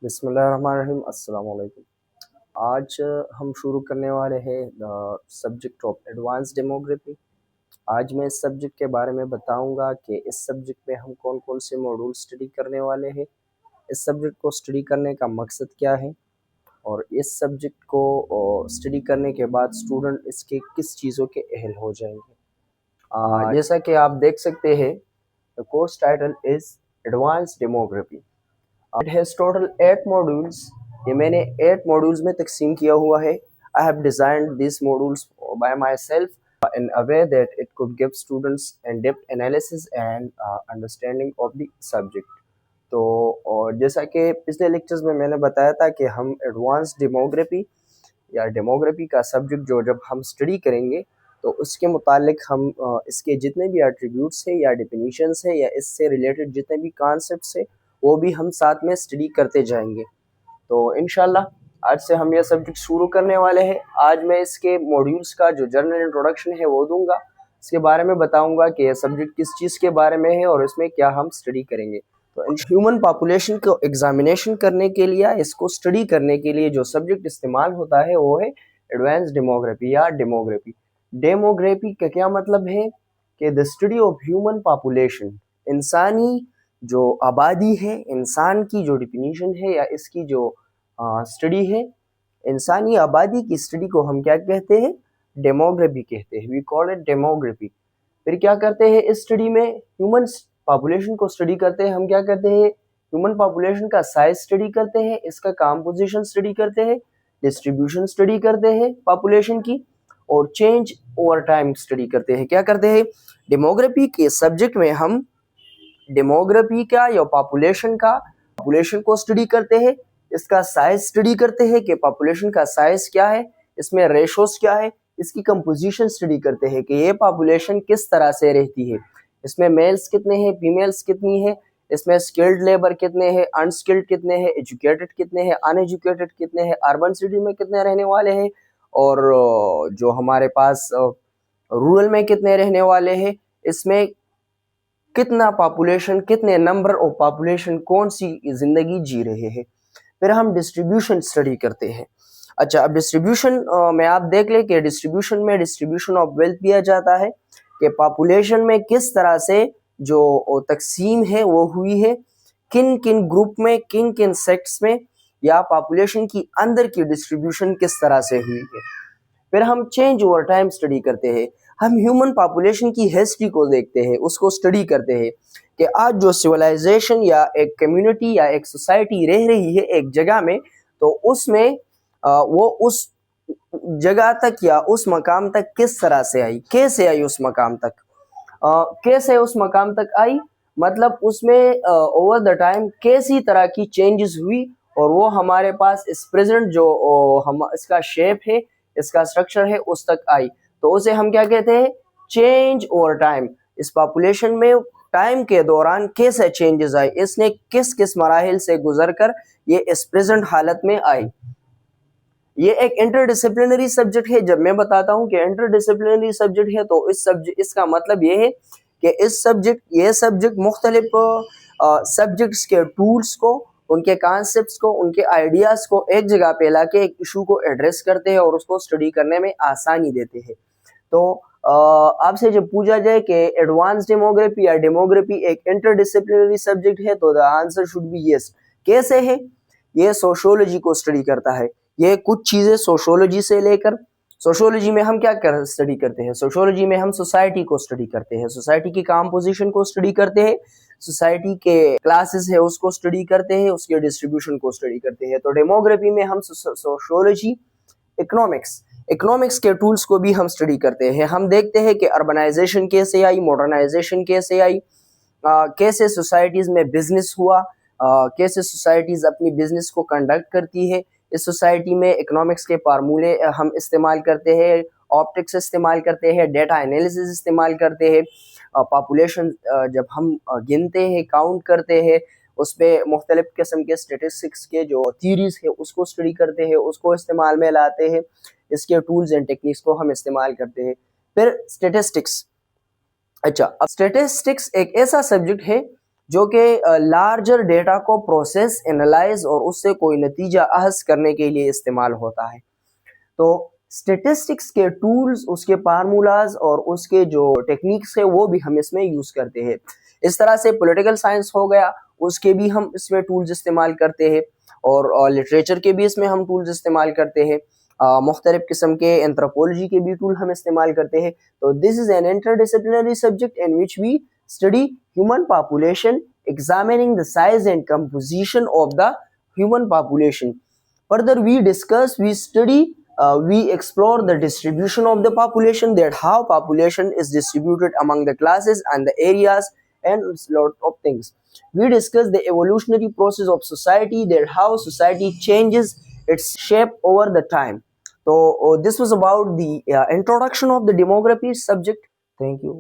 बिस्मिल्लाहिर्रहमानिर्रहीम। अस्सलाम वालेकुम। आज हम शुरू करने वाले हैं सब्जेक्ट ऑफ एडवांस डेमोग्राफी। आज मैं इस सब्जेक्ट के बारे में बताऊंगा कि इस सब्जेक्ट में हम कौन कौन से मॉड्यूल स्टडी करने वाले हैं, इस सब्जेक्ट को स्टडी करने का मकसद क्या है, और इस सब्जेक्ट को स्टडी करने के बाद स्टूडेंट इसके किस चीज़ों के अहल हो जाएंगे। जैसा कि आप देख सकते हैं, the course title is advance demography. It has total 8 modules. ये मैंने 8 मॉड्यूल्स में तकसीम किया हुआ है। I have designed this modules bye my self in a way that it could give students in-depth analysis and understanding of the subject. तो और जैसा कि पिछले लेक्चर्स में मैंने बताया था कि हम एडवांस डेमोग्राफी या डेमोग्राफी का सब्जेक्ट जब हम स्टडी करेंगे तो उसके मुतालिक हम इसके जितने भी एट्रीब्यूट्स हैं या डेफिनीशंस है या इससे रिलेटेड जितने भी कॉन्सेप्ट्स हैं वो भी हम साथ में स्टडी करते जाएंगे। तो इंशाल्लाह आज से हम यह सब्जेक्ट शुरू करने वाले हैं। आज मैं इसके मॉड्यूल्स का जो जनरल इंट्रोडक्शन है वो दूंगा, इसके बारे में बताऊंगा कि यह सब्जेक्ट किस चीज़ के बारे में है और इसमें क्या हम स्टडी करेंगे। तो ह्यूमन पॉपुलेशन को एग्जामिनेशन करने के लिए, इसको स्टडी करने के लिए जो सब्जेक्ट इस्तेमाल होता है वो है एडवांस डेमोग्राफी या डेमोग्राफी। डेमोग्राफी का क्या मतलब है कि the study of human population, इंसानी जो आबादी है, इंसान की जो डिफिनीशन है या इसकी जो स्टडी है, इंसानी आबादी की स्टडी को हम क्या कहते हैं, डेमोग्राफी कहते हैं। We call it demography. फिर क्या करते हैं इस स्टडी में, ह्यूमन पॉपुलेशन को स्टडी करते हैं। हम क्या करते हैं, ह्यूमन पॉपुलेशन का साइज स्टडी करते हैं, इसका कंपोजिशन स्टडी करते हैं, डिस्ट्रीब्यूशन स्टडी करते हैं पॉपुलेशन की, और चेंज ओवर टाइम स्टडी करते हैं। क्या करते हैं, डेमोग्राफी के सब्जेक्ट में हम डेमोग्राफी का या पॉपुलेशन को स्टडी करते हैं, इसका साइज स्टडी करते हैं कि पॉपुलेशन का साइज क्या है, इसमें रेशोस क्या है, इसकी कंपोजिशन स्टडी करते हैं कि ये पॉपुलेशन किस तरह से रहती है, इसमें मेल्स कितने हैं, फीमेल्स कितनी है, इसमें स्किल्ड लेबर कितने हैं, अनस्किल्ड कितने हैं, एजुकेटेड कितने हैं, अनएजुकेटेड कितने हैं, अर्बन सिटी में कितने रहने वाले हैं, और जो हमारे पास रूरल में कितने रहने वाले हैं, इसमें कितना पॉपुलेशन, कितने नंबर ऑफ पॉपुलेशन कौन सी जिंदगी जी रहे हैं। फिर हम डिस्ट्रीब्यूशन स्टडी करते हैं। अच्छा, अब डिस्ट्रीब्यूशन में आप देख लें कि डिस्ट्रीब्यूशन ऑफ वेल्थ दिया जाता है कि पॉपुलेशन में किस तरह से जो तकसीम है वो हुई है, किन किन ग्रुप में, किन किन सेक्ट्स में, या पॉपुलेशन की अंदर की डिस्ट्रीब्यूशन किस तरह से हुई है। फिर हम चेंज ओवर टाइम स्टडी करते हैं। हम ह्यूमन पॉपुलेशन की हिस्ट्री को देखते हैं, उसको स्टडी करते हैं कि आज जो सिविलाइजेशन या एक कम्युनिटी या एक सोसाइटी रह रही है एक जगह में, तो उसमें वो उस जगह तक या उस मकाम तक किस तरह से आई, कैसे आई उस मकाम तक, कैसे उस मकाम तक आई, मतलब उसमें ओवर द टाइम कैसी तरह की चेंजेस हुई, और वो हमारे पास इस प्रेजेंट जो हम इसका शेप है, इसका स्ट्रक्चर है, उस तक आई। तो उसे हम क्या कहते हैं, चेंज ओवर टाइम। इस पॉपुलेशन में टाइम के दौरान कैसे चेंजेस आए, इसने किस किस मराहिल से गुजर कर ये इस प्रेजेंट हालत में आई। ये एक इंटरडिसिप्लिनरी सब्जेक्ट है। जब मैं बताता हूँ कि इंटरडिसिप्लिनरी सब्जेक्ट है तो इसका मतलब ये है कि ये सब्जेक्ट मुख्तलिफ सब्जेक्ट्स के टूल्स को, उनके कॉन्सेप्ट्स को, उनके आइडियाज़ को एक जगह पे ला के एक इशू को एड्रेस करते हैं और उसको स्टडी करने में आसानी देते हैं। तो आपसे जब पूछा जाए कि एडवांस डेमोग्राफी या डेमोग्राफी एक इंटरडिसिप्लिनरी सब्जेक्ट है तो the answer should be yes. कैसे है, ये सोशियोलॉजी को स्टडी करता है। ये कुछ चीज़ें सोशियोलॉजी से लेकर, सोशियोलॉजी में हम क्या स्टडी करते हैं, सोशियोलॉजी में हम सोसाइटी को स्टडी करते हैं, सोसाइटी की कंपोजिशन को स्टडी करते हैं, सोसाइटी के क्लासेस है उसको स्टडी करते हैं, उसके डिस्ट्रीब्यूशन को स्टडी करते हैं। तो डेमोग्राफी में हम सोशियोलॉजी, इकोनॉमिक्स के टूल्स को भी हम स्टडी करते हैं। हम देखते हैं कि अर्बनाइजेशन कैसे आई, मॉडर्नाइजेशन कैसे आई, कैसे सोसाइटीज़ में बिजनेस हुआ, कैसे सोसाइटीज़ अपनी बिजनेस को कंडक्ट करती है। इस सोसाइटी में इकोनॉमिक्स के फार्मूले हम इस्तेमाल करते हैं, ऑप्टिक्स इस्तेमाल करते हैं, डेटा एनालिसिस इस्तेमाल करते हैं, पॉपुलेशन जब हम गिनते हैं, काउंट करते हैं, उस पर मुख्तलिफ किस्म के स्टेटिस्टिक्स के जो थीरीज़ है उसको स्टडी करते हैं, उसको इस्तेमाल में लाते हैं, इसके टूल्स एंड टेक्निक्स को हम इस्तेमाल करते हैं। फिर स्टेटिस्टिक्स। अच्छा, अब स्टेटिस्टिक्स एक ऐसा सब्जेक्ट है جو کہ لارجر ڈیٹا کو پروسیس انالائز اور اس سے کوئی نتیجہ اخذ کرنے کے لیے استعمال ہوتا ہے. تو اسٹیٹسٹکس کے ٹولز، اس کے فارمولاز اور اس کے جو ٹیکنیکس ہے وہ بھی ہم اس میں یوز کرتے ہیں. اس طرح سے پولیٹیکل سائنس ہو گیا، اس کے بھی ہم اس میں ٹولز استعمال کرتے ہیں، اور لٹریچر کے بھی اس میں ہم ٹولز استعمال کرتے ہیں. مختلف قسم کے اینتھروپولوجی کے بھی ٹول ہم استعمال کرتے ہیں. تو this is an interdisciplinary subject in which we study human population examining the size and composition of the human population. Further, we discuss, we study, we explore the distribution of the population, that how population is distributed among the classes and the areas and lot of things. We discuss the evolutionary process of society, that how society changes its shape over the time. So this was about the introduction of the demography subject. Thank you.